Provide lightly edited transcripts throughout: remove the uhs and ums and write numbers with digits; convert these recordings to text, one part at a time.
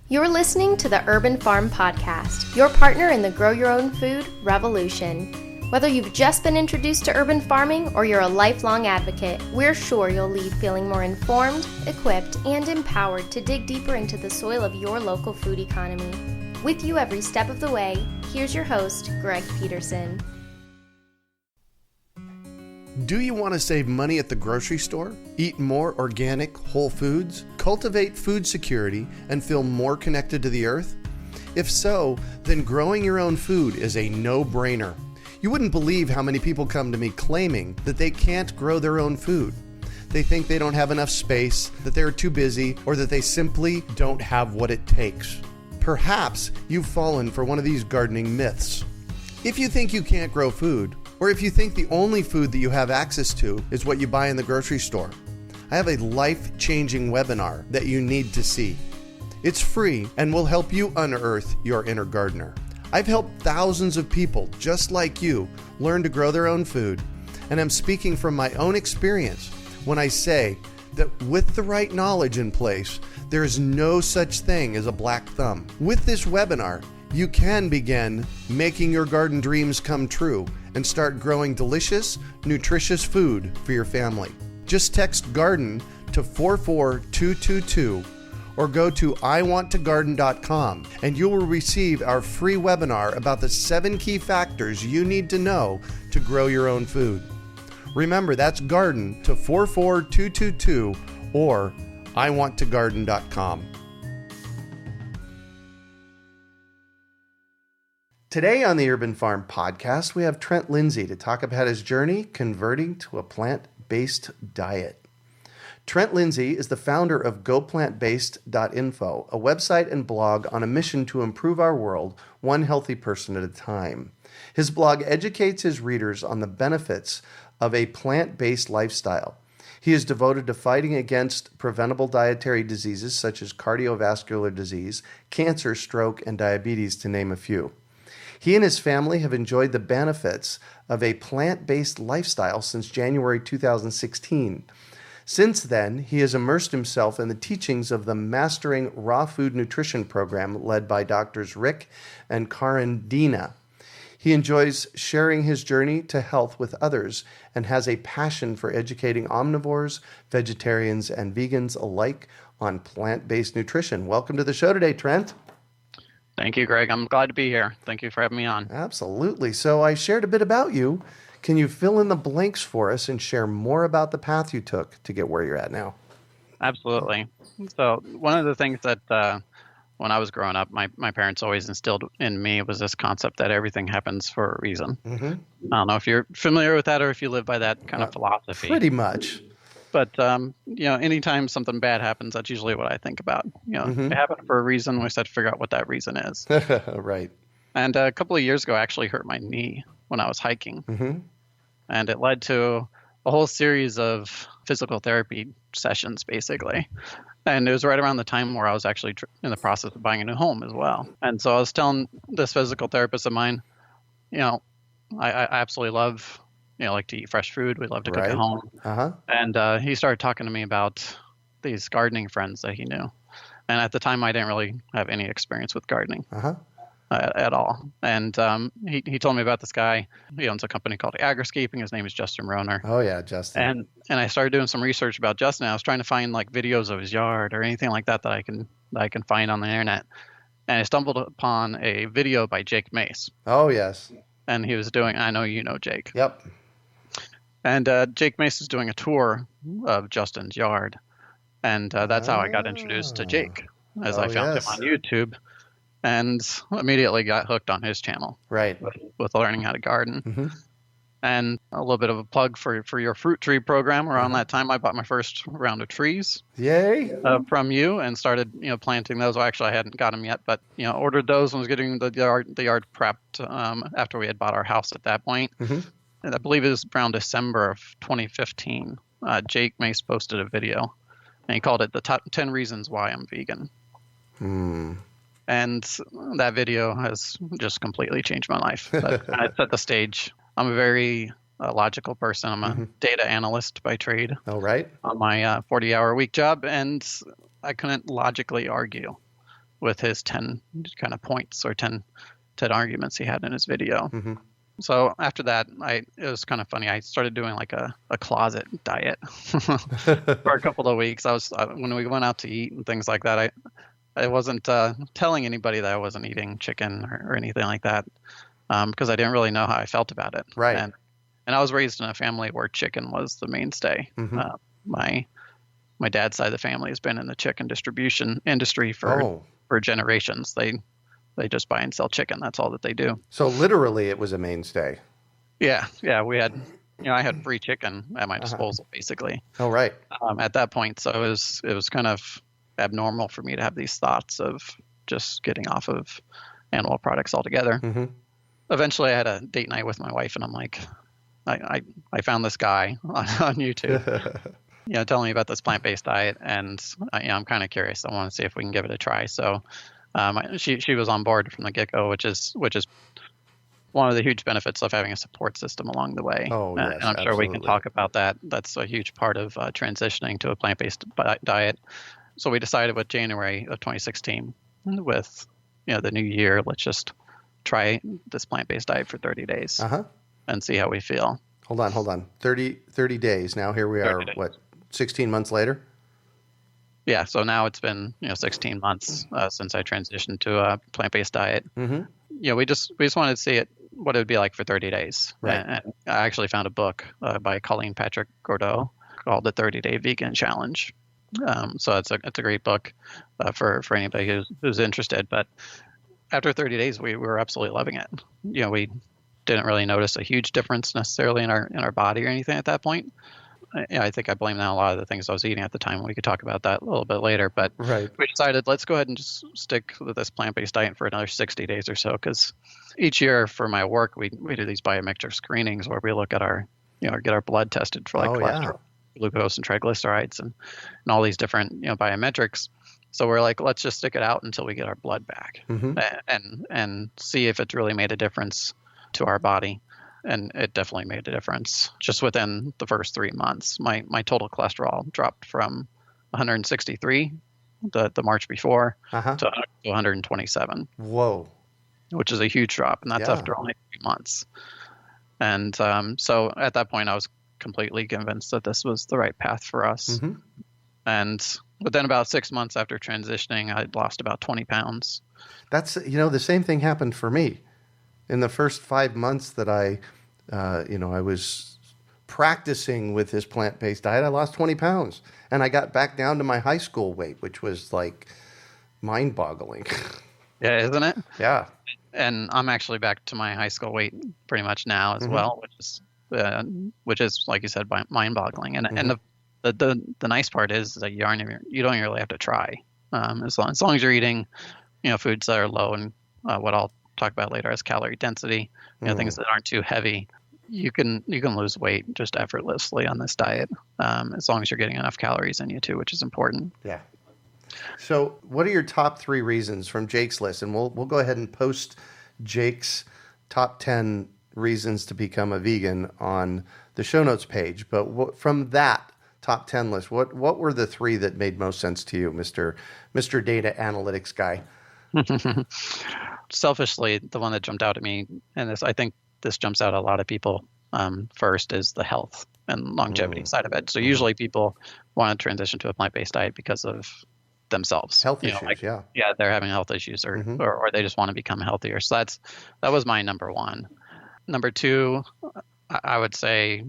You're listening to the Urban Farm Podcast, your partner in the grow your own food revolution. Whether you've just been introduced to urban farming or you're a lifelong advocate, we're sure you'll leave feeling more informed, equipped, and empowered to dig deeper into the soil of your local food economy. With you every step of the way, here's your host, Greg Peterson. Do you want to save money at the grocery store, eat more organic, whole foods, cultivate food security, and feel more connected to the earth? If so, then growing your own food is a no-brainer. You wouldn't believe how many people come to me claiming that they can't grow their own food. They think they don't have enough space, that they're too busy, or that they simply don't have what it takes. Perhaps you've fallen for one of these gardening myths. If you think you can't grow food, or if you think the only food that you have access to is what you buy in the grocery store, I have a life-changing webinar that you need to see. It's free and will help you unearth your inner gardener. I've helped thousands of people just like you learn to grow their own food, and I'm speaking from my own experience when I say that with the right knowledge in place, there is no such thing as a black thumb. With this webinar, you can begin making your garden dreams come true and start growing delicious, nutritious food for your family. Just text GARDEN to 44222 or go to iwanttogarden.com and you will receive our free webinar about the 7 key factors you need to know to grow your own food. Remember, that's GARDEN to 44222 or iwanttogarden.com. Today on the Urban Farm Podcast, we have Trent Lindsey to talk about his journey converting to a plant-based diet. Trent Lindsey is the founder of GoPlantBased.info, a website and blog on a mission to improve our world one healthy person at a time. His blog educates his readers on the benefits of a plant-based lifestyle. He is devoted to fighting against preventable dietary diseases such as cardiovascular disease, cancer, stroke, and diabetes, to name a few. He and his family have enjoyed the benefits of a plant-based lifestyle since January 2016. Since then, he has immersed himself in the teachings of the Mastering Raw Food Nutrition program led by Drs. Rick and Karin Dina. He enjoys sharing his journey to health with others and has a passion for educating omnivores, vegetarians, and vegans alike on plant-based nutrition. Welcome to the show today, Trent. Thank you, Greg. I'm glad to be here. Thank you for having me on. Absolutely. So I shared a bit about you. Can you fill in the blanks for us and share more about the path you took to get where you're at now? Absolutely. So one of the things that when I was growing up, my parents always instilled in me was this concept that everything happens for a reason. Mm-hmm. I don't know if you're familiar with that or if you live by that kind of philosophy. Pretty much. But, anytime something bad happens, that's usually what I think about. It happened for a reason. We just have to figure out what that reason is. Right. And a couple of years ago, I actually hurt my knee when I was hiking. Mm-hmm. And it led to a whole series of physical therapy sessions, basically. And it was right around the time where I was actually in the process of buying a new home as well. And so I was telling this physical therapist of mine, I absolutely love like to eat fresh food. We love to cook at home. Uh-huh. And he started talking to me about these gardening friends that he knew. And at the time, I didn't really have any experience with gardening at all. And he told me about this guy. He owns a company called Agriscaping. His name is Justin Rohner. Oh, yeah, Justin. And I started doing some research about Justin. I was trying to find like videos of his yard or anything like that I can find on the internet. And I stumbled upon a video by Jake Mace. Oh, yes. And he was doing, I know you know Jake. Yep. And Jake Mace is doing a tour of Justin's yard. And that's how I got introduced to Jake, as I found him on YouTube. And immediately got hooked on his channel. Right. With learning how to garden. Mm-hmm. And a little bit of a plug for your fruit tree program. Around that time, I bought my first round of trees. Yay! From you and started, planting those. Well, actually, I hadn't got them yet, but ordered those and was getting the yard prepped after we had bought our house at that point. Mm-hmm. And I believe it was around December of 2015. Jake Mace posted a video, and he called it the top 10 reasons why I'm vegan. And that video has just completely changed my life. I set the stage. I'm a very logical person. I'm a data analyst by trade. Oh, right. On my 40-hour week job, and I couldn't logically argue with his 10 kind of points or 10 arguments he had in his video. Mm-hmm. So after that, it was kind of funny. I started doing like a closet diet for a couple of weeks. When we went out to eat and things like that, I wasn't telling anybody that I wasn't eating chicken or anything like that, because I didn't really know how I felt about it. Right. And I was raised in a family where chicken was the mainstay. Mm-hmm. My dad's side of the family has been in the chicken distribution industry for generations. They just buy and sell chicken. That's all that they do. So literally it was a mainstay. Yeah. We had, I had free chicken at my disposal, basically. Oh, right. At that point. So it was kind of abnormal for me to have these thoughts of just getting off of animal products altogether. Mm-hmm. Eventually I had a date night with my wife, and I'm like, I found this guy on YouTube, telling me about this plant-based diet. And, I'm kind of curious. I want to see if we can give it a try. So, she was on board from the get-go, which is one of the huge benefits of having a support system along the way. Oh, yes, and I'm sure we can talk about that. That's a huge part of transitioning to a plant-based diet. So we decided with January of 2016, with the new year, let's just try this plant-based diet for 30 days and see how we feel. Hold on. 30 days. Now here we are, 16 months later? Yeah, so now it's been 16 months since I transitioned to a plant-based diet. Mm-hmm. We just wanted to see what it would be like for 30 days. Right. And I actually found a book by Colleen Patrick Gordeau called The 30-Day Vegan Challenge. So it's a great book for anybody who's interested. But after 30 days, we were absolutely loving it. We didn't really notice a huge difference necessarily in our body or anything at that point. I think I blame now a lot of the things I was eating at the time. We could talk about that a little bit later. But we decided, let's go ahead and just stick with this plant-based diet for another 60 days or so. Because each year for my work, we do these biometric screenings where we look at get our blood tested for cholesterol, glucose, and triglycerides, and all these different biometrics. So we're like, let's just stick it out until we get our blood back, and see if it's really made a difference to our body. And it definitely made a difference. Just within the first 3 months, my total cholesterol dropped from 163 the March before to 127. Whoa. Which is a huge drop, and that's after only 3 months. And so at that point, I was completely convinced that this was the right path for us. Mm-hmm. And within about 6 months after transitioning, I'd lost about 20 pounds. That's, the same thing happened for me. In the first 5 months that I was practicing with this plant-based diet, I lost 20 pounds. And I got back down to my high school weight, which was like mind-boggling. Yeah, isn't it? Yeah. And I'm actually back to my high school weight pretty much now as well, which is like you said, mind-boggling. And the nice part is that you don't really have to try. As long as you're eating, foods that are low in what I'll talk about later as calorie density, things that aren't too heavy, you can lose weight just effortlessly on this diet, as long as you're getting enough calories in you too, which is important. Yeah. So what are your top 3 reasons from Jake's list? And we'll go ahead and post Jake's top 10 reasons to become a vegan on the show notes page. But from that top 10 list, what were the 3 that made most sense to you, Mr. Data Analytics guy? Selfishly, the one that jumped out at me, and I think this jumps out at a lot of people first, is the health and longevity side of it. So usually people want to transition to a plant-based diet because of themselves. Health issues, yeah. Yeah, they're having health issues or they just want to become healthier. So that was my number 1. Number 2, I would say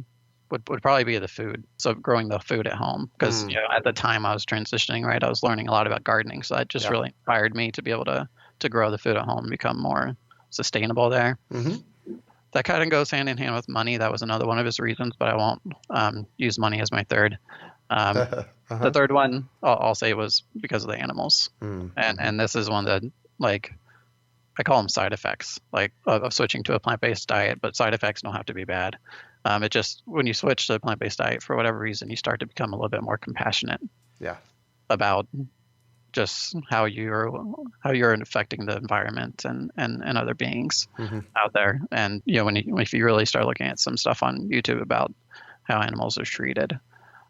would probably be the food. So growing the food at home, because at the time I was transitioning, right, I was learning a lot about gardening. So that just really inspired me to be able to grow the food at home and become more sustainable there. Mm-hmm. That kind of goes hand in hand with money. That was another one of his reasons, but I won't use money as my third. The third one I'll say was because of the animals. And this is one that, like, I call them side effects, like of switching to a plant-based diet, but side effects don't have to be bad. It just, when you switch to a plant-based diet for whatever reason, you start to become a little bit more compassionate about just how you're affecting the environment and other beings out there. And if you really start looking at some stuff on YouTube about how animals are treated,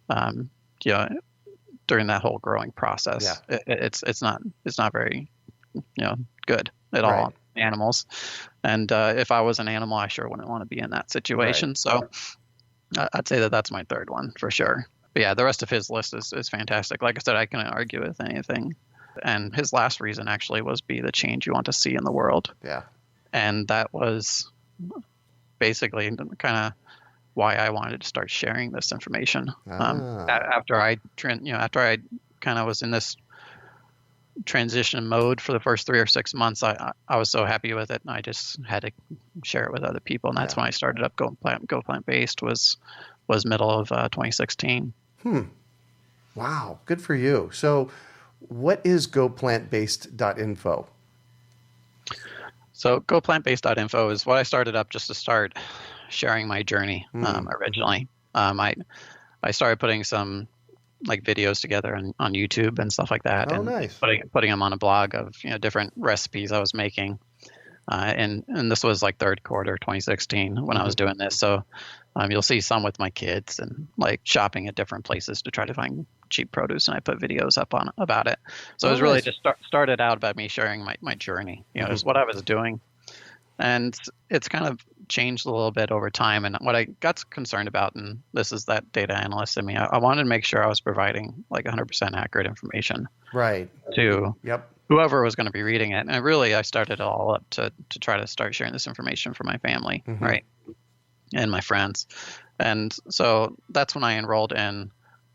during that whole growing process, it's not very good at all Right. animals. And if I was an animal, I sure wouldn't want to be in that situation. Right. So I'd say that that's my third one for sure. But yeah, the rest of his list is fantastic. Like I said, I couldn't argue with anything. And his last reason actually was be the change you want to see in the world. Yeah. And that was basically kind of why I wanted to start sharing this information. After I kind of was in this transition mode for the first 3 or 6 months, I was so happy with it, and I just had to share it with other people. And that's when I started up Go Plant-Based was middle of 2016. Wow, good for you. So what is goplantbased.info? So goplantbased.info is what I started up just to start sharing my journey originally. I started putting some like videos together on YouTube and stuff like that. Oh, and nice. Putting them on a blog of different recipes I was making. And this was like third quarter 2016 when I was doing this. So you'll see some with my kids and like shopping at different places to try to find cheap produce, and I put videos up about it. So it was really just started out about me sharing my journey, just what I was doing. And it's kind of changed a little bit over time. And what I got concerned about, and this is that data analyst in me, I wanted to make sure I was providing like 100% accurate information to whoever was going to be reading it. And really, I started it all up to try to start sharing this information for my family, right, and my friends. And so that's when I enrolled in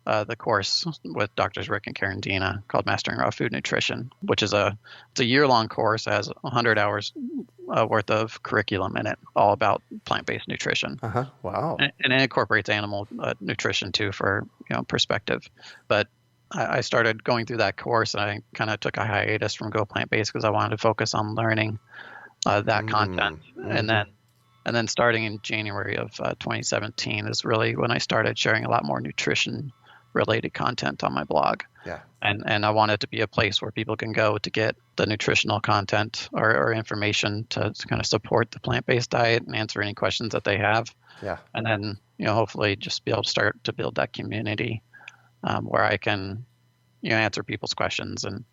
the course with Drs. Rick and Karin Dina called Mastering Raw Food Nutrition, which is it's a year-long course. It has 100 hours worth of curriculum in it, all about plant-based nutrition. Wow. And it incorporates animal nutrition too for perspective. But I started going through that course, and I kind of took a hiatus from Go Plant-Based because I wanted to focus on learning that content. And then starting in January of 2017 is really when I started sharing a lot more nutrition related content on my blog. Yeah. And I want it to be a place where people can go to get the nutritional content or information to kind of support the plant-based diet and answer any questions that they have. Yeah. And then, hopefully just be able to start to build that community where I can, answer people's questions and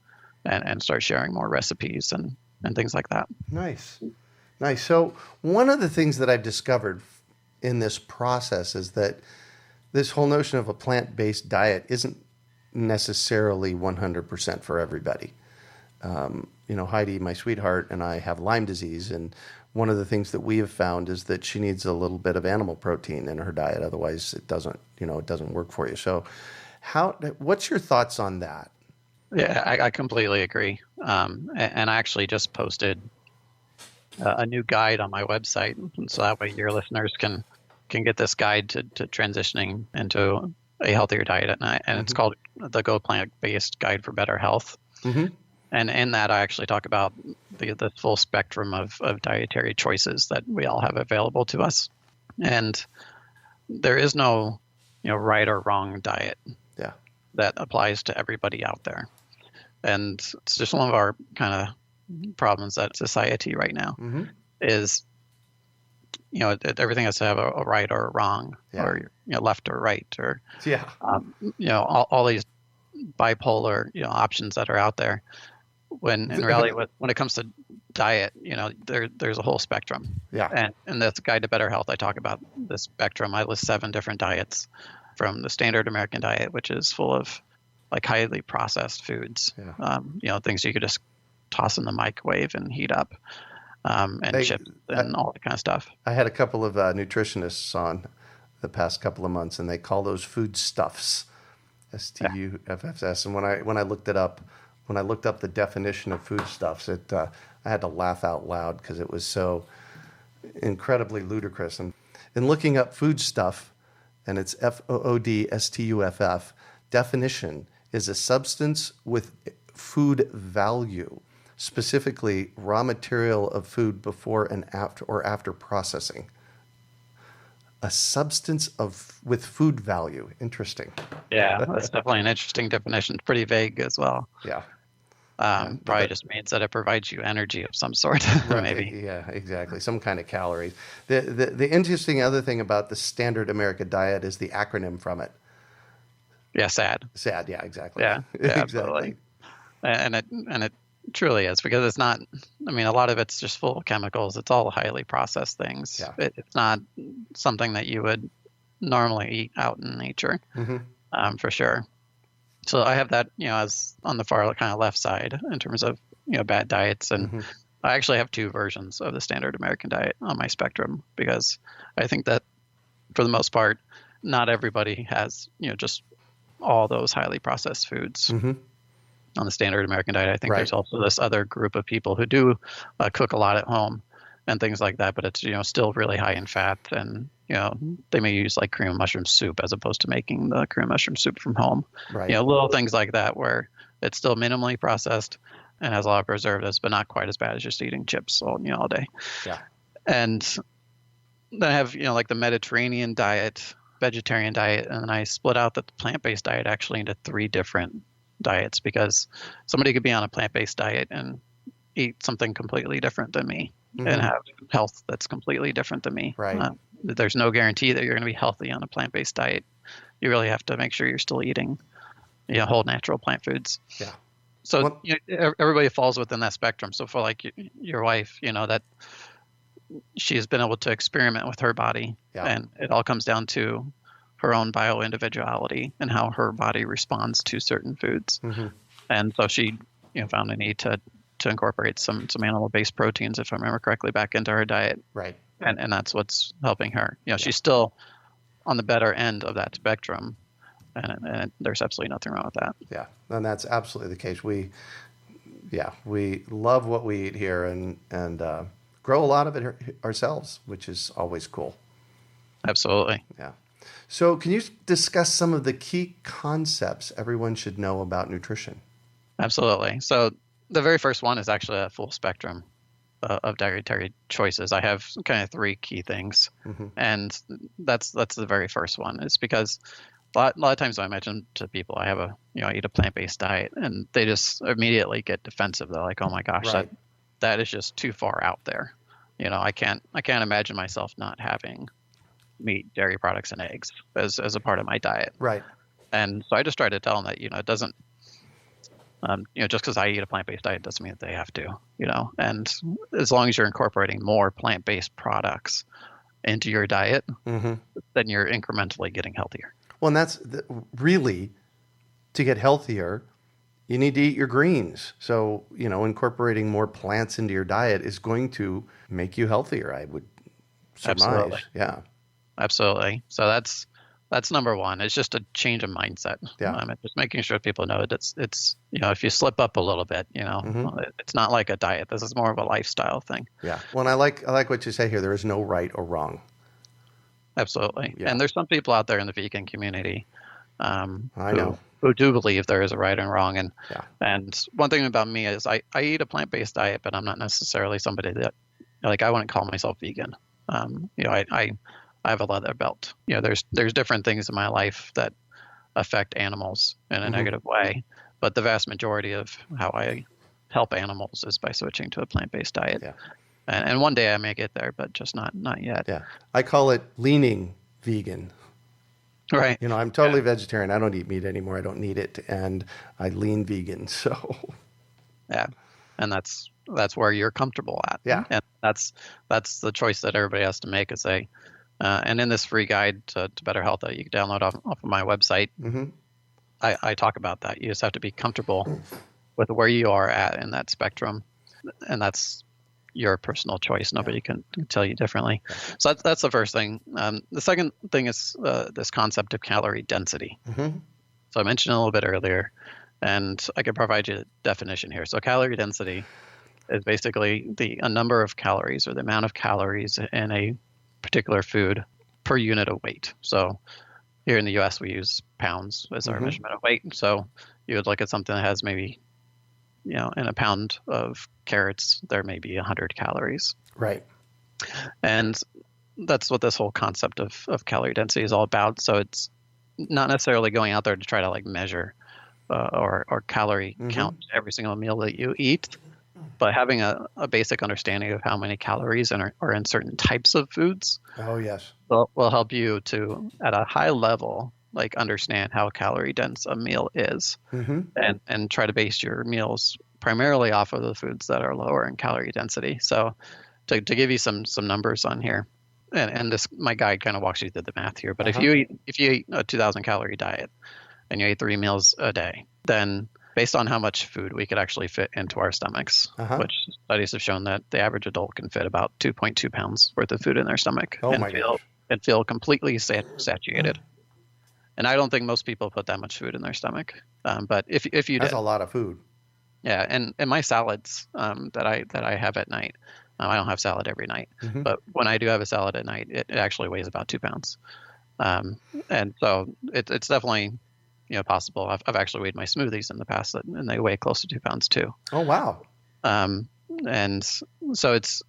start sharing more recipes and things like that. Nice. So one of the things that I've discovered in this process is that this whole notion of a plant-based diet isn't necessarily 100% for everybody. Heidi, my sweetheart, and I have Lyme disease, and one of the things that we have found is that she needs a little bit of animal protein in her diet. Otherwise, it doesn't work for you. So, what's your thoughts on that? Yeah, I completely agree. And I actually just posted a new guide on my website, and so that way your listeners can get this guide to transitioning into a healthier diet at night. And it's called the Go Plant-Based Guide for Better Health. And in that, I actually talk about the full spectrum of dietary choices that we all have available to us. And there is no, right or wrong diet that applies to everybody out there. And it's just one of our kind of problems that society right now is, everything has to have a right or a wrong, or left or right, or all these bipolar options that are out there. When in reality, when it comes to diet, there's a whole spectrum. And that's Guide to Better Health. I talk about this spectrum. I list 7 different diets, from the standard American diet, which is full of like highly processed foods, things you could just toss in the microwave and heat up. And chips and all that kind of stuff. I had a couple of nutritionists on the past couple of months, and they call those food stuffs, STUFFS. And when I looked it up, when I looked up the definition of food stuffs, I had to laugh out loud because it was so incredibly ludicrous. And in looking up food stuff, and it's FOODSTUFF, definition is a substance with food value, specifically raw material of food before and after processing. A substance with food value. Interesting. Yeah, that's definitely an interesting definition. Pretty vague as well. Yeah. Probably just means that it provides you energy of some sort, maybe. Yeah, exactly. Some kind of calories. The interesting other thing about the standard American diet is the acronym from it. Yeah, SAD. SAD, yeah, exactly. Yeah, exactly. absolutely. And it truly is, because it's not, I mean, a lot of it's just full of chemicals. It's all highly processed things. Yeah. It's not something that you would normally eat out in nature, for sure. So I have that, as on the far kind of left side in terms of, bad diets. And I actually have two versions of the standard American diet on my spectrum, because I think that for the most part, not everybody has, just all those highly processed foods on the standard American diet. I think there's also this other group of people who do cook a lot at home and things like that, but it's, still really high in fat, and, they may use like cream of mushroom soup as opposed to making the cream of mushroom soup from home. Right. Little things like that where it's still minimally processed and has a lot of preservatives, but not quite as bad as just eating chips all day. Yeah. And then I have, like the Mediterranean diet, vegetarian diet, and then I split out the plant-based diet actually into 3 different diets, because somebody could be on a plant-based diet and eat something completely different than me and have health that's completely different than me. Right. There's no guarantee that you're going to be healthy on a plant-based diet. You really have to make sure you're still eating, whole natural plant foods. Yeah. So everybody falls within that spectrum. So for like your wife, that she has been able to experiment with her body, and it all comes down to her own bio-individuality and how her body responds to certain foods. And so she, found a need to incorporate some animal-based proteins, if I remember correctly, back into her diet. Right. And that's what's helping her. She's still on the better end of that spectrum, and there's absolutely nothing wrong with that. Yeah, and that's absolutely the case. We love what we eat here, and grow a lot of it ourselves, which is always cool. Absolutely. Yeah. So can you discuss some of the key concepts everyone should know about nutrition? Absolutely. So the very first one is actually a full spectrum of dietary choices. I have kind of 3 key things, and that's the very first one. It's because a lot of times when I mention to people I have I eat a plant-based diet, and they just immediately get defensive. They're like, "Oh my gosh, that is just too far out there." I can't imagine myself not having meat, dairy products, and eggs as a part of my diet. Right. And so I just try to tell them that, it doesn't, just because I eat a plant-based diet doesn't mean that they have to, and as long as you're incorporating more plant-based products into your diet, then you're incrementally getting healthier. Well, and that's really, to get healthier, you need to eat your greens. So, incorporating more plants into your diet is going to make you healthier, I would surmise. Absolutely. Yeah. Absolutely. So that's number one. It's just a change of mindset. Yeah. Just making sure people know that it's if you slip up a little bit, it's not like a diet. This is more of a lifestyle thing. Yeah. Well, and I like what you say here. There is no right or wrong. Absolutely. Yeah. And there's some people out there in the vegan community who do believe there is a right and wrong. And one thing about me is I eat a plant-based diet, but I'm not necessarily somebody that, I wouldn't call myself vegan. I have a leather belt. There's different things in my life that affect animals in a negative way, but the vast majority of how I help animals is by switching to a plant-based diet. Yeah. And one day I may get there, but just not yet. Yeah. I call it leaning vegan. Right. I'm totally vegetarian. I don't eat meat anymore. I don't need it. And I lean vegan. So. Yeah. And that's where you're comfortable at. Yeah. And that's the choice that everybody has to make, is and in this free guide to better health that you can download off of my website, I talk about that. You just have to be comfortable with where you are at in that spectrum, and that's your personal choice. Nobody can tell you differently. So that's the first thing. The second thing is this concept of calorie density. So I mentioned a little bit earlier, and I can provide you a definition here. So calorie density is basically a number of calories, or the amount of calories in a particular food per unit of weight. So here in the U.S., we use pounds as our measurement of weight. So you would look at something that has maybe, in a pound of carrots, there may be 100 calories. Right. And that's what this whole concept of calorie density is all about. So it's not necessarily going out there to try to measure or calorie count every single meal that you eat, but having a basic understanding of how many calories are in certain types of foods. Oh, yes. Will help you to, at a high level, understand how calorie dense a meal is, and try to base your meals primarily off of the foods that are lower in calorie density. So to give you some numbers on here, and this, my guide kind of walks you through the math here, but if you eat a 2,000 calorie diet and you ate 3 meals a day, then based on how much food we could actually fit into our stomachs, which studies have shown that the average adult can fit about 2.2 pounds worth of food in their stomach and feel completely satiated. And I don't think most people put that much food in their stomach. But if you that's did, a lot of food. Yeah, and my salads that I have at night, I don't have salad every night, but when I do have a salad at night, it actually weighs about 2 pounds. And so it's definitely possible. I've actually weighed my smoothies in the past, and they weigh close to 2 pounds too. Oh wow! And so it's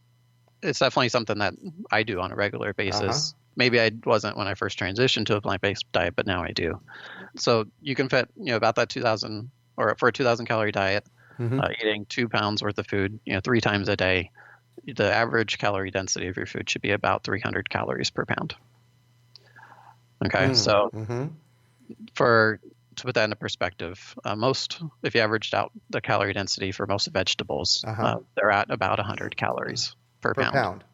definitely something that I do on a regular basis. Maybe I wasn't when I first transitioned to a plant-based diet, but now I do. So you can fit about that 2,000, or for a 2,000 calorie diet, eating 2 pounds worth of food 3 times a day. The average calorie density of your food should be about 300 calories per pound. Okay, so to put that into perspective, if you averaged out the calorie density for most vegetables, they're at about 100 calories per pound.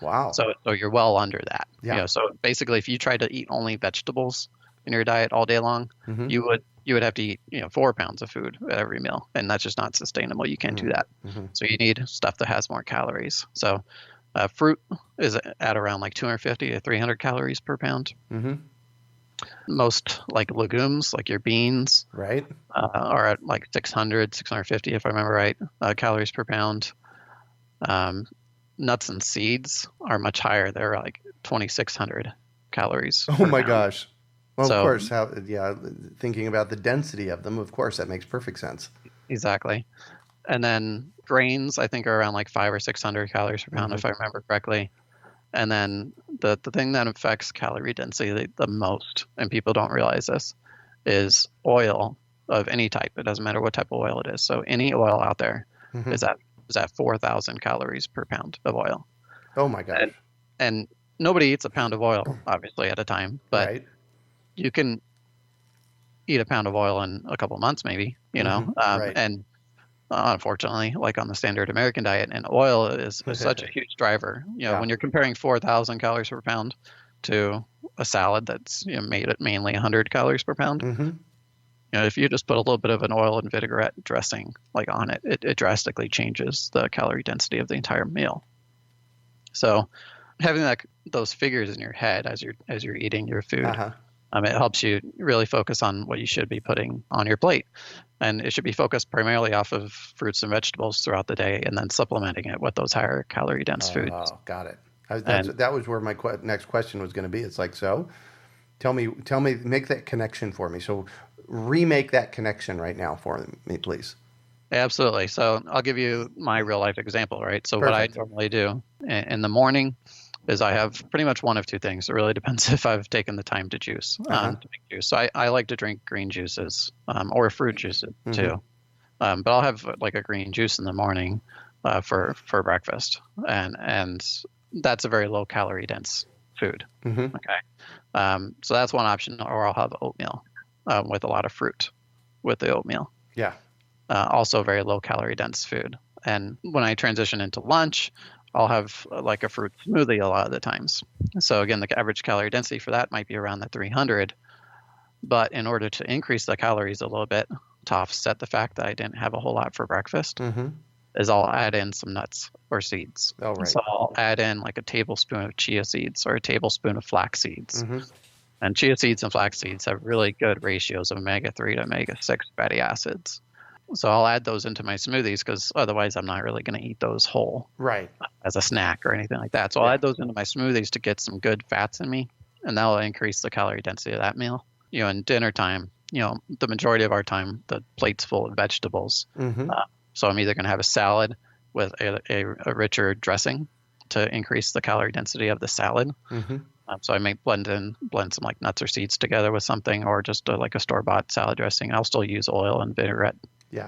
Wow. So you're well under that. Yeah. So basically, if you tried to eat only vegetables in your diet all day long, you would have to eat 4 pounds of food at every meal, and that's just not sustainable. You can't do that. So you need stuff that has more calories. So fruit is at around like 250 to 300 calories per pound. Most like legumes, like your beans, right, are at like 600, 650, if I remember right, calories per pound. Nuts and seeds are much higher. They're like 2,600 calories. Oh my gosh. Well, So- of course, thinking about the density of them, of course, that makes perfect sense. Exactly. And then grains, I think, are around like 500 or 600 calories per pound, if I remember correctly. And then the thing that affects calorie density the most, and people don't realize this, is oil of any type. It doesn't matter what type of oil it is. So any oil out there is at 4,000 calories per pound of oil. Oh my gosh. And nobody eats a pound of oil, obviously, at a time, but Right. you can eat a pound of oil in a couple months, maybe, Right. and unfortunately, like on the standard American diet, and oil is such a huge driver. When you're comparing 4,000 calories per pound to a salad that's made at mainly 100 calories per pound, if you just put a little bit of an oil and vinaigrette dressing like on it, it drastically changes the calorie density of the entire meal. So having those figures in your head as you're eating your food, it helps you really focus on what you should be putting on your plate. And it should be focused primarily off of fruits and vegetables throughout the day, and then supplementing it with those higher calorie dense foods. Oh, got it. That was where my next question was going to be. It's like, so tell me, make that connection for me. So remake that connection right now for me, please. Absolutely. So I'll give you my real life example, right? So Perfect. What I normally do in the morning is I have pretty much one of two things. It really depends if I've taken the time to juice, to make juice. So I like to drink green juices, or fruit juices too. But I'll have like a green juice in the morning for breakfast, and that's a very low calorie dense food. Okay, so that's one option. Or I'll have oatmeal with a lot of fruit with the oatmeal. Yeah. Also very low calorie dense food. And when I transition into lunch, I'll have like a fruit smoothie a lot of the times. So again, the average calorie density for that might be around the 300. But in order to increase the calories a little bit, to offset the fact that I didn't have a whole lot for breakfast, is I'll add in some nuts or seeds. Oh, right. So I'll add in like a tablespoon of chia seeds or a tablespoon of flax seeds. And chia seeds and flax seeds have really good ratios of omega-3 to omega-6 fatty acids. So I'll add those into my smoothies because otherwise I'm not really going to eat those whole as a snack or anything like that. So I'll add those into my smoothies to get some good fats in me, and that'll increase the calorie density of that meal. In dinner time, the majority of our time, the plate's full of vegetables. So I'm either going to have a salad with a richer dressing to increase the calorie density of the salad. So I may blend some like nuts or seeds together with something, or just like a store-bought salad dressing. I'll still use oil and vinaigrette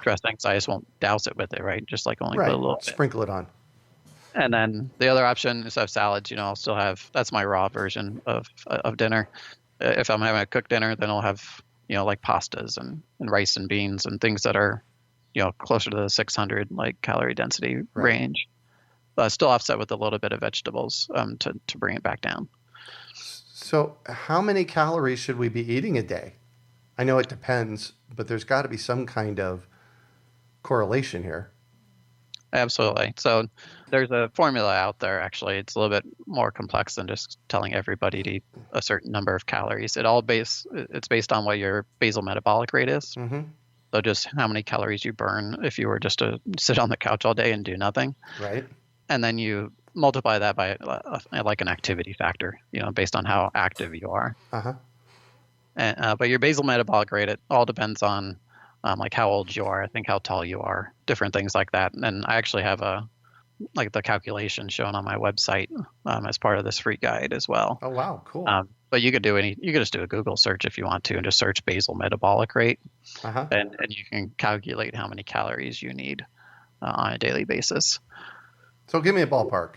dressings. I just won't douse it with it, right? Just like only put a little bit. Sprinkle it on. And then the other option is I have salads. I'll still have, that's my raw version of dinner. If I'm having a cooked dinner, then I'll have like pastas and rice and beans and things that are closer to the 600 like calorie density Right. range. Still offset with a little bit of vegetables to bring it back down. So how many calories should we be eating a day? I know it depends, but there's got to be some kind of correlation here. Absolutely. So there's a formula out there, actually. It's a little bit more complex than just telling everybody to eat a certain number of calories. It's based on what your basal metabolic rate is. Mm-hmm. So just how many calories you burn if you were just to sit on the couch all day and do nothing. Right. And then you multiply that by like an activity factor, based on how active you are. Uh-huh. But your basal metabolic rate, it all depends on like how old you are, I think how tall you are, different things like that. And I actually have the calculation shown on my website as part of this free guide as well. Oh, wow. Cool. But you could just do a Google search if you want to and just search basal metabolic rate. Uh-huh. And you can calculate how many calories you need on a daily basis. So give me a ballpark.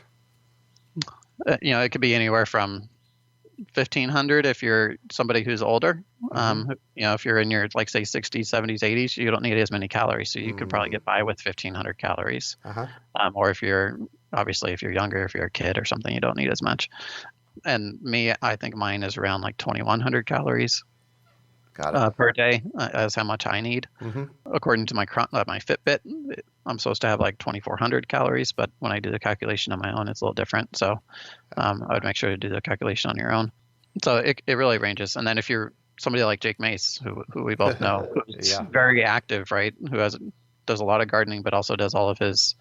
It could be anywhere from 1,500 if you're somebody who's older. Mm-hmm. If you're in your, like, say, 60s, 70s, 80s, you don't need as many calories. So you could probably get by with 1,500 calories. Uh-huh. Or if you're younger, if you're a kid or something, you don't need as much. And I think mine is around like 2,100 calories. Got it. Per day as how much I need. Mm-hmm. According to my Fitbit, I'm supposed to have like 2,400 calories, but when I do the calculation on my own, it's a little different. So I would make sure to do the calculation on your own. So it really ranges. And then if you're somebody like Jake Mace, who we both know, who's Yeah. very active, right? Who does a lot of gardening, but also does all of his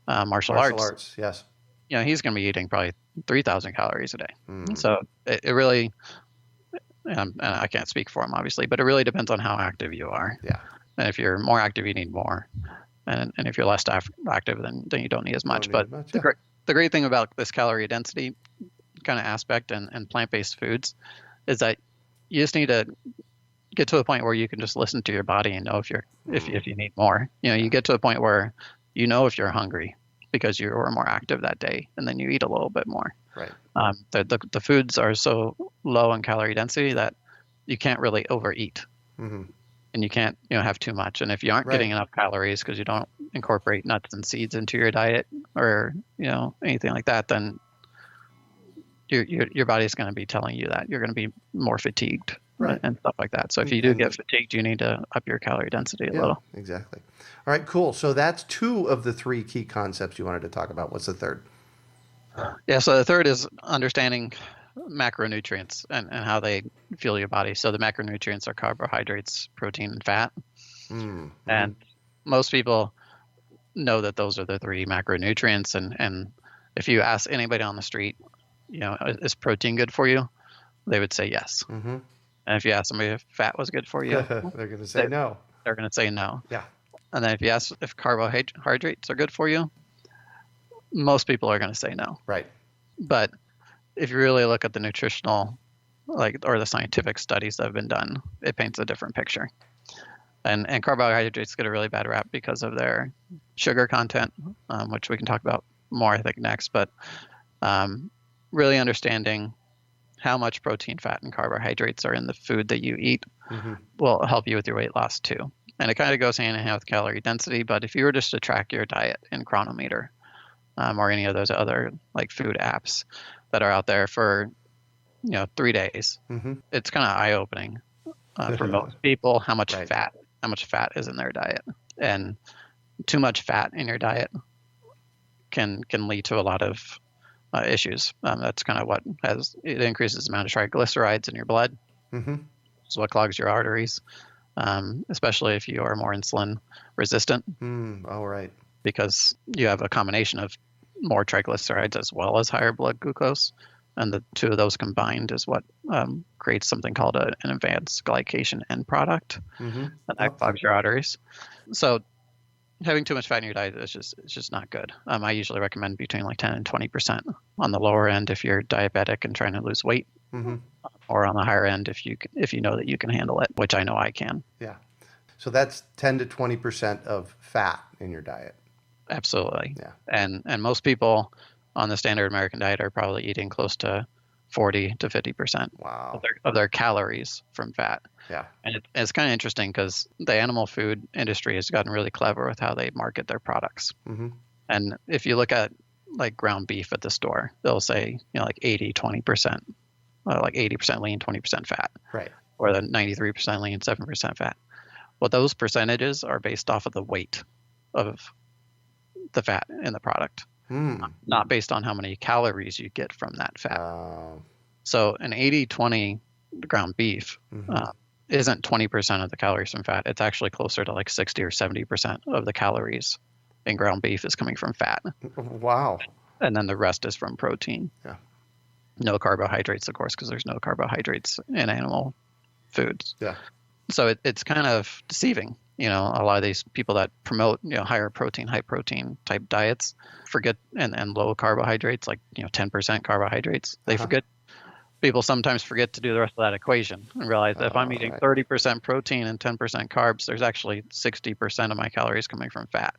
martial arts. Yes. He's going to be eating probably 3,000 calories a day. Mm. So it really, and I can't speak for him, obviously, but it really depends on how active you are. Yeah. And if you're more active, you need more. And if you're less active, then you don't need as much. But the great thing about this calorie density kind of aspect and plant-based foods is that you just need to get to a point where you can just listen to your body and know if you need more. You get to a point where if you're hungry because you were more active that day, and then you eat a little bit more. Right. The foods are so low in calorie density that you can't really overeat. Mm-hmm. And you can't have too much. And if you aren't getting enough calories because you don't incorporate nuts and seeds into your diet or anything like that, then your body's going to be telling you that you're going to be more fatigued. Right. And stuff like that. So if you do get fatigued, you need to up your calorie density a little. Exactly. All right, cool. So that's 2 of the 3 key concepts you wanted to talk about. What's the third? Yeah, so the third is understanding macronutrients and how they fuel your body. So the macronutrients are carbohydrates, protein, and fat. Mm-hmm. And most people know that those are the 3 macronutrients. And if you ask anybody on the street, is protein good for you? They would say yes. Mm-hmm. And if you ask somebody if fat was good for you, they're going to say no. They're going to say no. Yeah. And then if you ask if carbohydrates are good for you, most people are going to say no. Right. But if you really look at the nutritional, or the scientific studies that have been done, it paints a different picture. And carbohydrates get a really bad rap because of their sugar content, which we can talk about more, I think, next. But really understanding how much protein, fat, and carbohydrates are in the food that you eat will help you with your weight loss too. And it kind of goes hand in hand with calorie density. But if you were just to track your diet in Chronometer or any of those other food apps that are out there for 3 days, it's kind of eye-opening for most people how much fat is in their diet. And too much fat in your diet can lead to a lot of issues. That's kind of what it increases the amount of triglycerides in your blood. Mm-hmm. It's what clogs your arteries, especially if you are more insulin resistant. All right. Because you have a combination of more triglycerides as well as higher blood glucose. And the 2 of those combined is what creates something called an advanced glycation end product. And that clogs your arteries. So having too much fat in your diet is just not good. I usually recommend between 10 and 20% on the lower end if you're diabetic and trying to lose weight, or on the higher end if you know that you can handle it, which I know I can. Yeah. So that's 10 to 20% of fat in your diet. Absolutely. Yeah. And most people on the standard American diet are probably eating close to 40 to 50% Wow. of their calories from fat. Yeah. And it's kind of interesting because the animal food industry has gotten really clever with how they market their products. Mm-hmm. And if you look at like ground beef at the store, they'll say, like 80, 20%, like 80% lean, 20% fat. Right. Or the 93% lean, 7% fat. Well, those percentages are based off of the weight of the fat in the product, not based on how many calories you get from that fat. So an 80-20 ground beef isn't 20% of the calories from fat. It's actually closer to like 60 or 70% of the calories in ground beef is coming from fat. Wow. And then the rest is from protein. Yeah. No carbohydrates, of course, because there's no carbohydrates in animal foods. Yeah. So it's kind of deceiving. A lot of these people that promote, higher protein, high protein type diets forget, and low carbohydrates, like, 10% carbohydrates. They forget, people sometimes forget to do the rest of that equation and realize that if I'm eating 30% protein and 10% carbs, there's actually 60% of my calories coming from fat.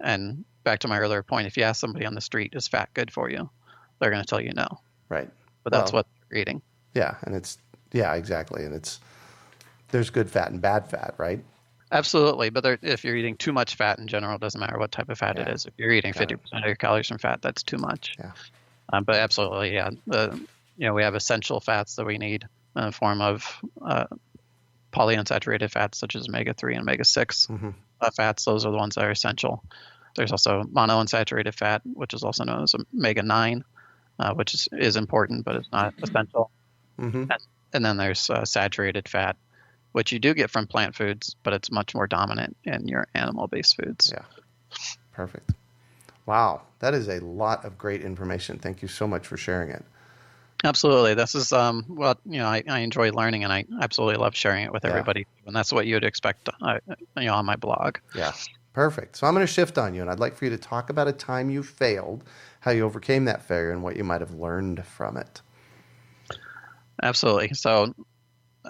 And back to my earlier point, if you ask somebody on the street, is fat good for you? They're going to tell you no. Right. But that's what they're eating. Yeah. And exactly. And there's good fat and bad fat, right? Absolutely. But if you're eating too much fat in general, it doesn't matter what type of fat it is. If you're eating 50% of your calories from fat, that's too much. Yeah. But absolutely, yeah. We have essential fats that we need in the form of polyunsaturated fats such as omega-3 and omega-6 fats. Those are the ones that are essential. There's also monounsaturated fat, which is also known as omega-9, which is important, but it's not essential. And then there's saturated fat, which you do get from plant foods, but it's much more dominant in your animal-based foods. Yeah. Perfect. Wow. That is a lot of great information. Thank you so much for sharing it. Absolutely. This is I enjoy learning, and I absolutely love sharing it with everybody. And that's what you'd expect on my blog. Yeah. Perfect. So I'm going to shift on you, and I'd like for you to talk about a time you failed, how you overcame that failure, and what you might have learned from it. Absolutely. So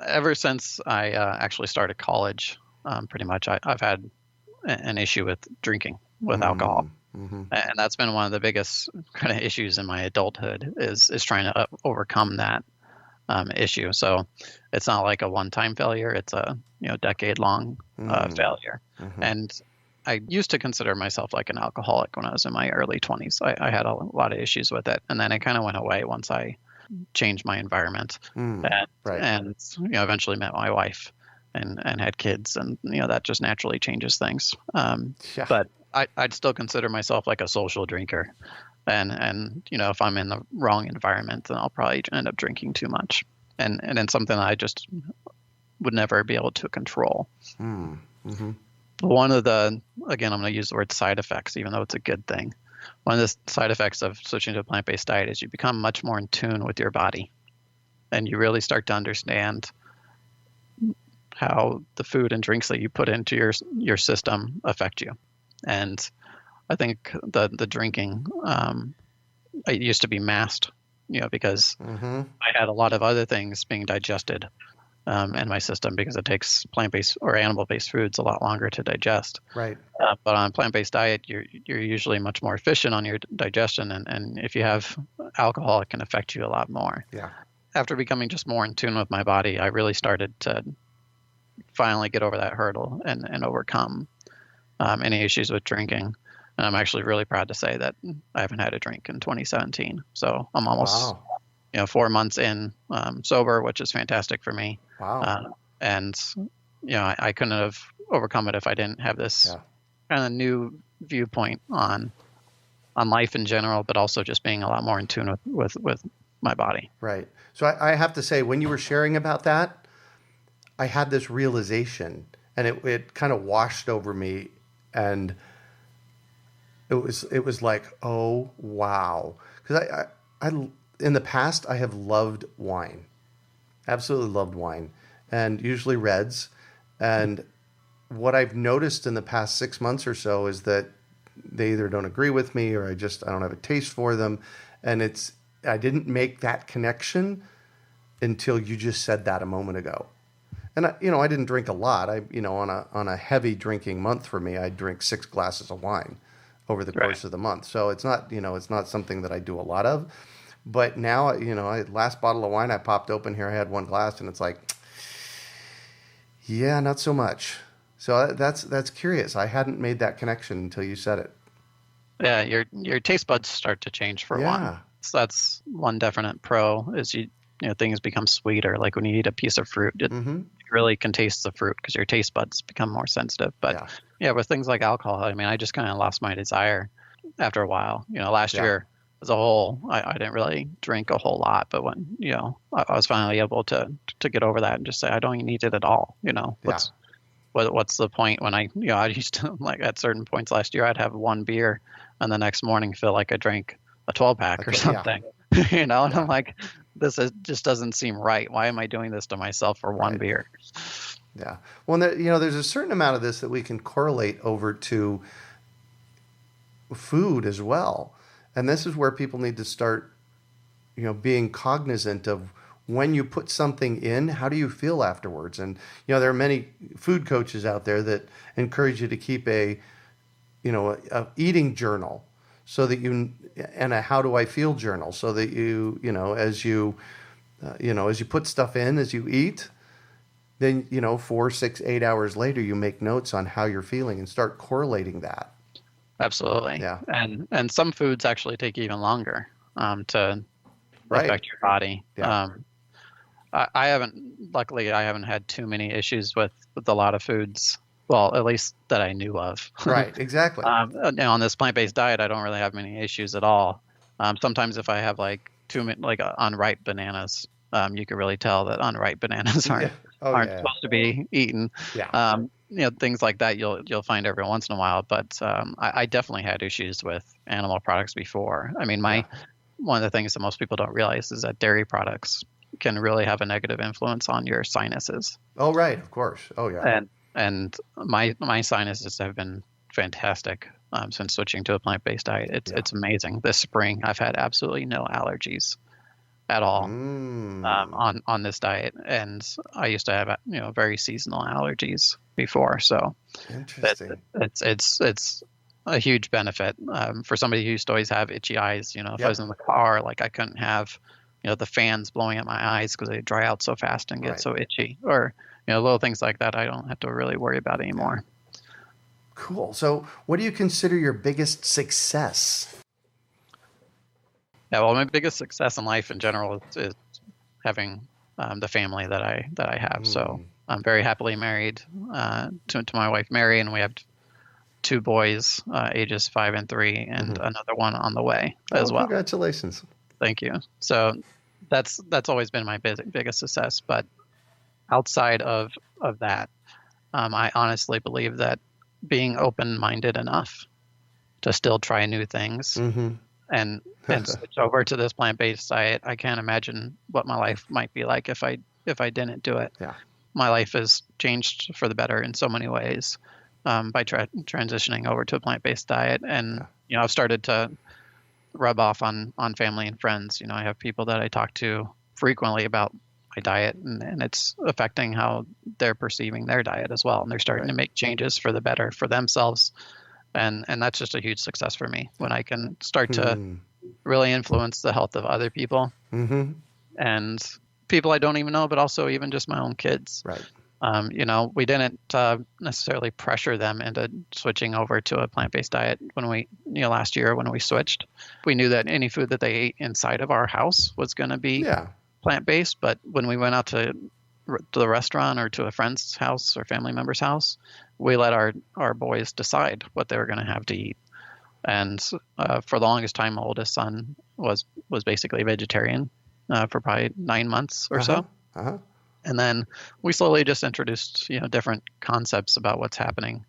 ever since I actually started college, pretty much I've had an issue with drinking, with alcohol. And that's been one of the biggest kind of issues in my adulthood is trying to overcome that issue. So it's not like a one-time failure. It's a decade-long failure. And I used to consider myself like an alcoholic when I was in my early 20s. I had a lot of issues with it. And then it kind of went away once I changed my environment and eventually met my wife and had kids. And, that just naturally changes things. But I'd still consider myself like a social drinker. And if I'm in the wrong environment, then I'll probably end up drinking too much. And it's something that I just would never be able to control. One of the, again, I'm going to use the word side effects, even though it's a good thing. One of the side effects of switching to a plant-based diet is you become much more in tune with your body. And you really start to understand how the food and drinks that you put into your system affect you. And I think the drinking, it used to be masked, because I had a lot of other things being digested in my system because it takes plant-based or animal-based foods a lot longer to digest. Right. But on a plant-based diet, you're usually much more efficient on your digestion, and if you have alcohol, it can affect you a lot more. Yeah. After becoming just more in tune with my body, I really started to finally get over that hurdle and overcome any issues with drinking. And I'm actually really proud to say that I haven't had a drink in 2017. So I'm almost 4 months in sober, which is fantastic for me. Wow. And I couldn't have overcome it if I didn't have this kind of new viewpoint on life in general, but also just being a lot more in tune with my body. Right. So I have to say, when you were sharing about that, I had this realization, and it kind of washed over me, and it was like, oh wow, because I in the past I have loved wine, absolutely loved wine, and usually reds, and what I've noticed in the past 6 months or so is that they either don't agree with me or I don't have a taste for them, and I didn't make that connection until you just said that a moment ago. And I didn't drink a lot. On a heavy drinking month for me, I drink 6 glasses of wine over the course of the month. So it's not something that I do a lot of. But now, last bottle of wine I popped open here, I had one glass, and it's like, yeah, not so much. So that's curious. I hadn't made that connection until you said it. Yeah, your taste buds start to change for one. So that's one definite pro is things become sweeter. Like when you eat a piece of fruit, it really can taste the fruit because your taste buds become more sensitive. But with things like alcohol, I mean, I just kind of lost my desire after a while. Last year as a whole, I didn't really drink a whole lot. But when I was finally able to get over that and just say I don't need it at all. What's the point when I used to, like, at certain points last year, I'd have one beer and the next morning feel like I drank a 12-pack or something, and I'm like, just doesn't seem right. Why am I doing this to myself for one beer? Yeah. Well, there's a certain amount of this that we can correlate over to food as well. And this is where people need to start, being cognizant of when you put something in, how do you feel afterwards? And, there are many food coaches out there that encourage you to keep a eating journal so that and a how do I feel journal so that as you put stuff in, as you eat, then, 4, 6, 8 hours later, you make notes on how you're feeling and start correlating that. Absolutely. Yeah. And some foods actually take even longer to affect your body. Yeah. Luckily I haven't had too many issues with a lot of foods. Well, at least that I knew of. Right, exactly. On this plant-based diet, I don't really have many issues at all. Sometimes if I have unripe bananas, you can really tell that unripe bananas aren't supposed to be eaten. Yeah. Things like that you'll find every once in a while. But I definitely had issues with animal products before. I mean, one of the things that most people don't realize is that dairy products can really have a negative influence on your sinuses. Oh, right, of course. Oh, yeah. And my sinuses have been fantastic since switching to a plant-based diet. It's amazing. This spring, I've had absolutely no allergies at all on this diet, and I used to have very seasonal allergies before. So interesting. It's a huge benefit for somebody who used to always have itchy eyes. If I was in the car, like I couldn't have the fans blowing at my eyes because they dry out so fast and get so itchy, or little things like that. I don't have to really worry about anymore. Cool. So what do you consider your biggest success? Yeah, well, my biggest success in life in general is having the family that I have. So I'm very happily married to my wife, Mary, and we have 2 boys, ages 5 and 3, and another one on the way as well. Congratulations. Thank you. So that's always been my biggest success. But outside of that, I honestly believe that being open-minded enough to still try new things and switch over to this plant-based diet, I can't imagine what my life might be like if I didn't do it. Yeah. My life has changed for the better in so many ways by transitioning over to a plant-based diet, and I've started to rub off on family and friends. I have people that I talk to frequently about my diet, and it's affecting how they're perceiving their diet as well. And they're starting to make changes for the better for themselves. And that's just a huge success for me when I can start to really influence the health of other people and people I don't even know, but also even just my own kids. Right. We didn't necessarily pressure them into switching over to a plant-based diet when we, last year when we switched. We knew that any food that they ate inside of our house was going to be plant-based, but when we went out to the restaurant or to a friend's house or family member's house, we let our boys decide what they were going to have to eat. And for the longest time, my oldest son was basically vegetarian for probably 9 months or so. And then we slowly just introduced, different concepts about what's happening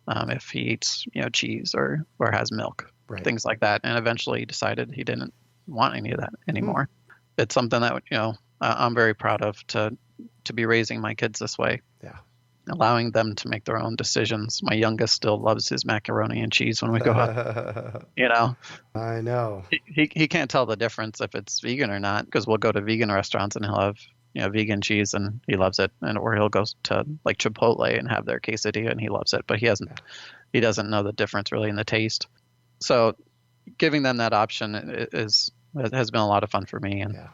if he eats, cheese or has milk, things like that. And eventually decided he didn't want any of that anymore. It's something that, I'm very proud of to be raising my kids this way. Yeah. Allowing them to make their own decisions. My youngest still loves his macaroni and cheese when we go out. I know. He can't tell the difference if it's vegan or not, because we'll go to vegan restaurants and he'll have vegan cheese and he loves it, or he'll go to like Chipotle and have their quesadilla and he loves it, but he doesn't know the difference really in the taste. So giving them that option is It has been a lot of fun for me, Yeah.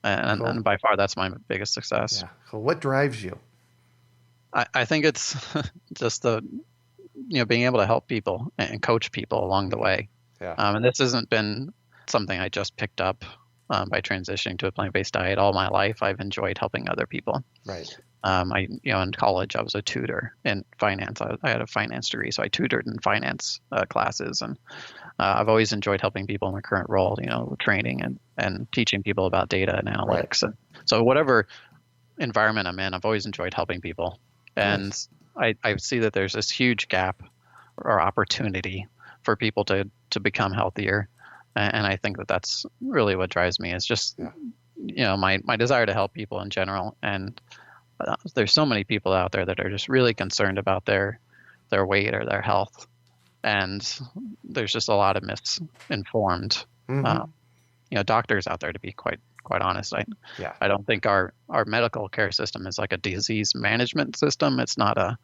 and, Cool. and by far that's my biggest success. Yeah. So what drives you? I think it's just being able to help people and coach people along the way. Yeah. And this hasn't been something I just picked up by transitioning to a plant-based diet. All my life, I've enjoyed helping other people. Right. In college, I was a tutor in finance. I had a finance degree, so I tutored in finance classes, and I've always enjoyed helping people in my current role, training and teaching people about data and analytics. Right. And so whatever environment I'm in, I've always enjoyed helping people. And Nice. I see that there's this huge gap or opportunity for people to become healthier. And I think that that's really what drives me, is just, my desire to help people in general. And there's so many people out there that are just really concerned about their weight or their health. And there's just a lot of misinformed, doctors out there, to be quite honest. I don't think our medical care system is like a disease management system. It's not a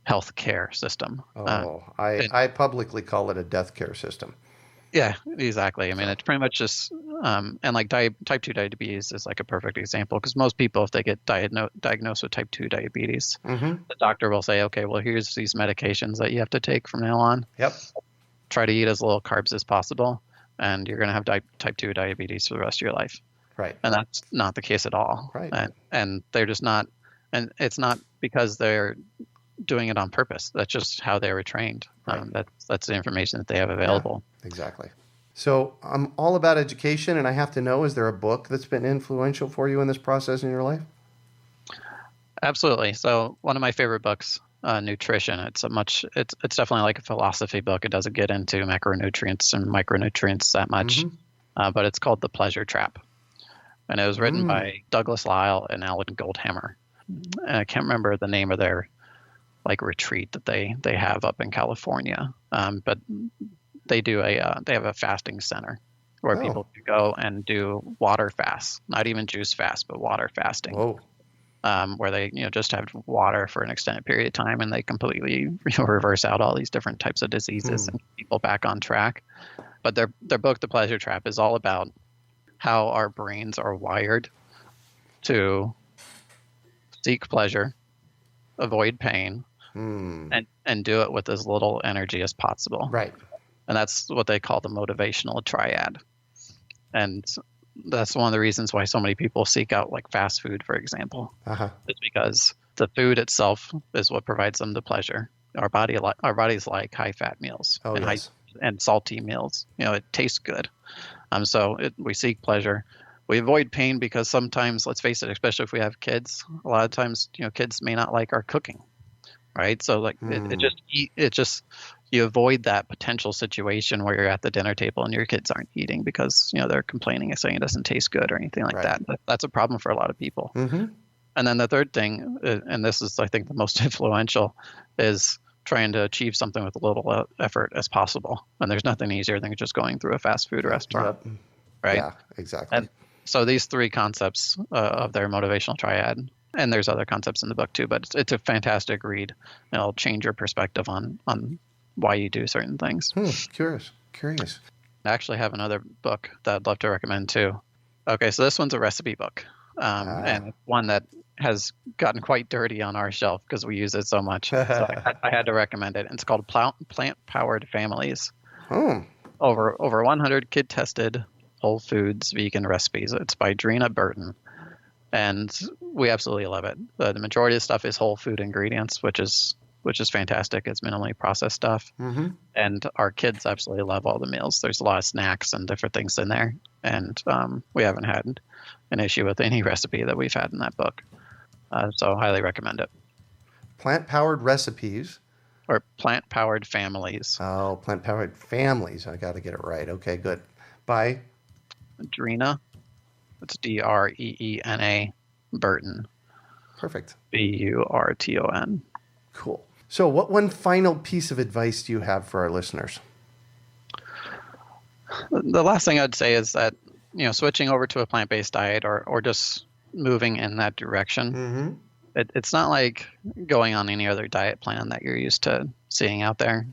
health care system. I publicly call it a death care system. Yeah, exactly. I mean, it's pretty much just, and like type 2 diabetes is like a perfect example, because most people, if they get diagnosed with type 2 diabetes, the doctor will say, okay, well, here's these medications that you have to take from now on. Yep. Try to eat as little carbs as possible, and you're going to have type 2 diabetes for the rest of your life. Right. And that's not the case at all. Right. And they're just not, and it's not because they're doing it on purpose. That's just how they were trained. Right. That's the information that they have available. Yeah, exactly. So I'm all about education, and I have to know, is there a book that's been influential for you in this process in your life? Absolutely. So one of my favorite books, Nutrition. It's definitely like a philosophy book. It doesn't get into macronutrients and micronutrients that much, but it's called The Pleasure Trap. And it was written by Douglas Lyle and Alan Goldhammer. And I can't remember the name of their retreat that they have up in California. But they have a fasting center where people can go and do water fasts, not even juice fast, but water fasting. Whoa. Where they just have water for an extended period of time, and they completely reverse out all these different types of diseases and get people back on track. But their book, The Pleasure Trap, is all about how our brains are wired to seek pleasure, avoid pain, and do it with as little energy as possible. Right. And that's what they call the motivational triad. And that's one of the reasons why so many people seek out fast food, for example. It's because the food itself is what provides them the pleasure. Our bodies like high-fat meals and salty meals. It tastes good. We seek pleasure. We avoid pain because sometimes, let's face it, especially if we have kids, a lot of times, kids may not like our cooking, right? So you avoid that potential situation where you're at the dinner table and your kids aren't eating because, they're complaining and saying it doesn't taste good or anything like that. That's a problem for a lot of people. And then the third thing, and this is, I think, the most influential, is trying to achieve something with as little effort as possible. And there's nothing easier than just going through a fast food restaurant. Yep. Right? Yeah, exactly. And so these three concepts of their motivational triad, and there's other concepts in the book too, but it's a fantastic read. It'll change your perspective on why you do certain things. Curious. I actually have another book that I'd love to recommend too. Okay, so this one's a recipe book, and one that has gotten quite dirty on our shelf because we use it so much. So I had to recommend it. It's called Plant-Powered Families. Over 100 kid-tested whole foods vegan recipes. It's by Drina Burton, and we absolutely love it. The majority of stuff is whole food ingredients, which is fantastic. It's minimally processed stuff, and our kids absolutely love all the meals. There's a lot of snacks and different things in there, and we haven't had an issue with any recipe that we've had in that book. So highly recommend it. Plant-powered recipes. Or plant-powered families. Oh, plant-powered families. I got to get it right. Okay, good. By? Drina. It's Dreena Burton. Perfect. Burton. Cool. So what one final piece of advice do you have for our listeners? The last thing I'd say is that, switching over to a plant-based diet or just moving in that direction, it's not like going on any other diet plan that you're used to seeing out there.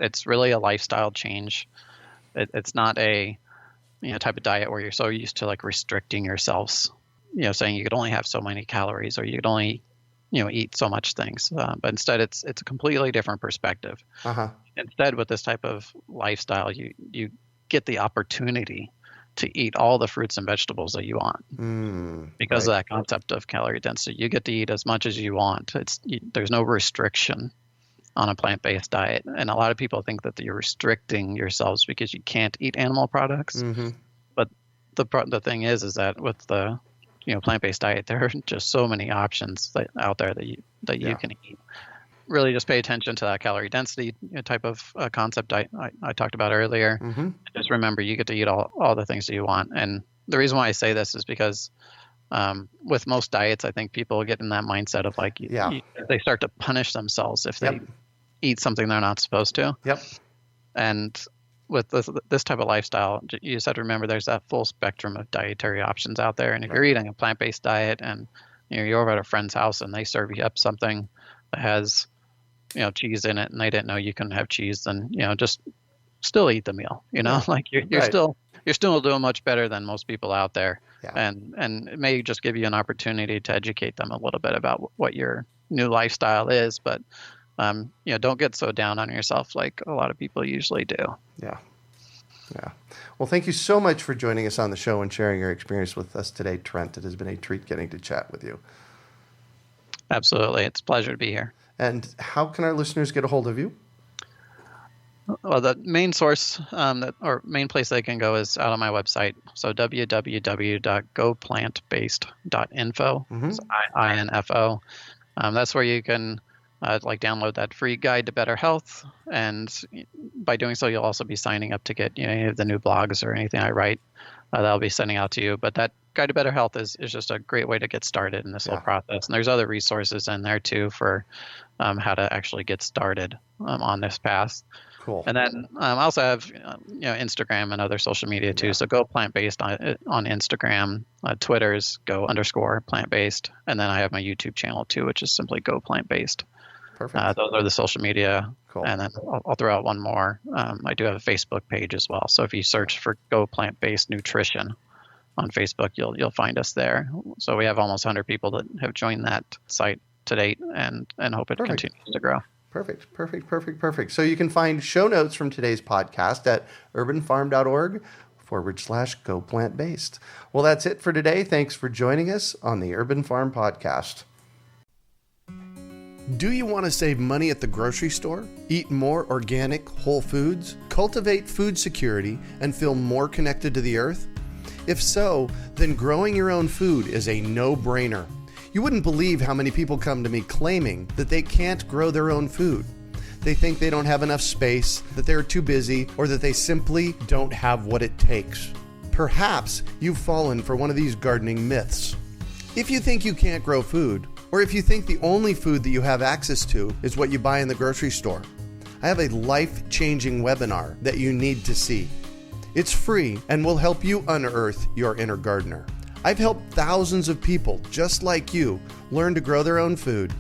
It's really a lifestyle change. It's not a type of diet where you're so used to like restricting yourselves, saying you could only have so many calories or you could only, eat so much things. But instead, it's a completely different perspective. Instead, with this type of lifestyle, you get the opportunity to eat all the fruits and vegetables that you want because of that concept of calorie density. You get to eat as much as you want. There's no restriction on a plant-based diet. And a lot of people think that you're restricting yourselves because you can't eat animal products. But the thing is that with the plant-based diet, there are just so many options out there that you can eat. Really just pay attention to that calorie density type of concept I talked about earlier. Just remember, you get to eat all the things that you want. And the reason why I say this is because with most diets, I think people get in that mindset of like, they start to punish themselves if they eat something they're not supposed to. And with this type of lifestyle, you just have to remember there's that full spectrum of dietary options out there. And if you're eating a plant-based diet and you're over at a friend's house and they serve you up something that has cheese in it and they didn't know you couldn't have cheese, then just still eat the meal. Like you're still doing much better than most people out there. And it may just give you an opportunity to educate them a little bit about what your new lifestyle is, but don't get so down on yourself like a lot of people usually do. Well, thank you so much for joining us on the show and sharing your experience with us today, Trent. It has been a treat getting to chat with you. Absolutely. It's a pleasure to be here. And how can our listeners get a hold of you? Well, the main source or main place they can go is out on my website. So www.goplantbased.info. So INFO. That's where you can download that free guide to better health. And by doing so, you'll also be signing up to get any of the new blogs or anything I write that I'll be sending out to you. But that guide to better health is just a great way to get started in this whole process. And there's other resources in there too for how to actually get started on this path. Cool. And then I also have Instagram and other social media too. So Go Plant Based on Instagram. Twitter's Go_plant-based. And then I have my YouTube channel too, which is simply Go Plant Based. Perfect. Those are the social media. Cool. And then I'll throw out one more. I do have a Facebook page as well. So if you search for Go Plant Based Nutrition on Facebook, you'll find us there. So we have almost 100 people that have joined that site to date, and hope it continues to grow. Perfect. So you can find show notes from today's podcast at urbanfarm.org/Go Plant Based. Well, that's it for today. Thanks for joining us on the Urban Farm Podcast. Do you want to save money at the grocery store? Eat more organic, whole foods? Cultivate food security and feel more connected to the earth? If so, then growing your own food is a no-brainer. You wouldn't believe how many people come to me claiming that they can't grow their own food. They think they don't have enough space, that they're too busy, or that they simply don't have what it takes. Perhaps you've fallen for one of these gardening myths. If you think you can't grow food, or if you think the only food that you have access to is what you buy in the grocery store, I have a life-changing webinar that you need to see. It's free and will help you unearth your inner gardener. I've helped thousands of people just like you learn to grow their own food,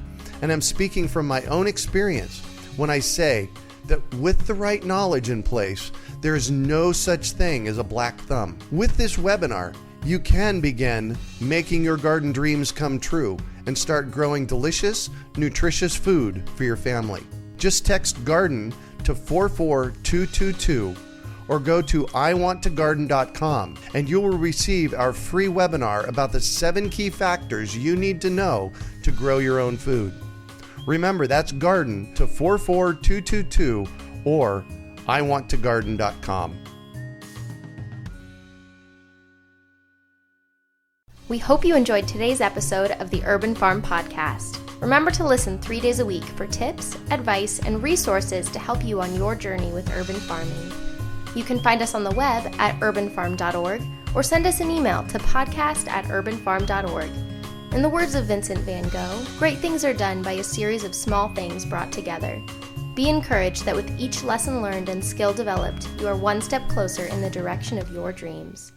and I'm speaking from my own experience when I say that with the right knowledge in place, there is no such thing as a black thumb. With this webinar, you can begin making your garden dreams come true and start growing delicious, nutritious food for your family. Just text GARDEN to 44222 or go to iwanttogarden.com and you will receive our free webinar about the 7 key factors you need to know to grow your own food. Remember, that's GARDEN to 44222 or iwanttogarden.com. We hope you enjoyed today's episode of the Urban Farm Podcast. Remember to listen 3 days a week for tips, advice, and resources to help you on your journey with urban farming. You can find us on the web at urbanfarm.org or send us an email to podcast@urbanfarm.org. In the words of Vincent van Gogh, great things are done by a series of small things brought together. Be encouraged that with each lesson learned and skill developed, you are one step closer in the direction of your dreams.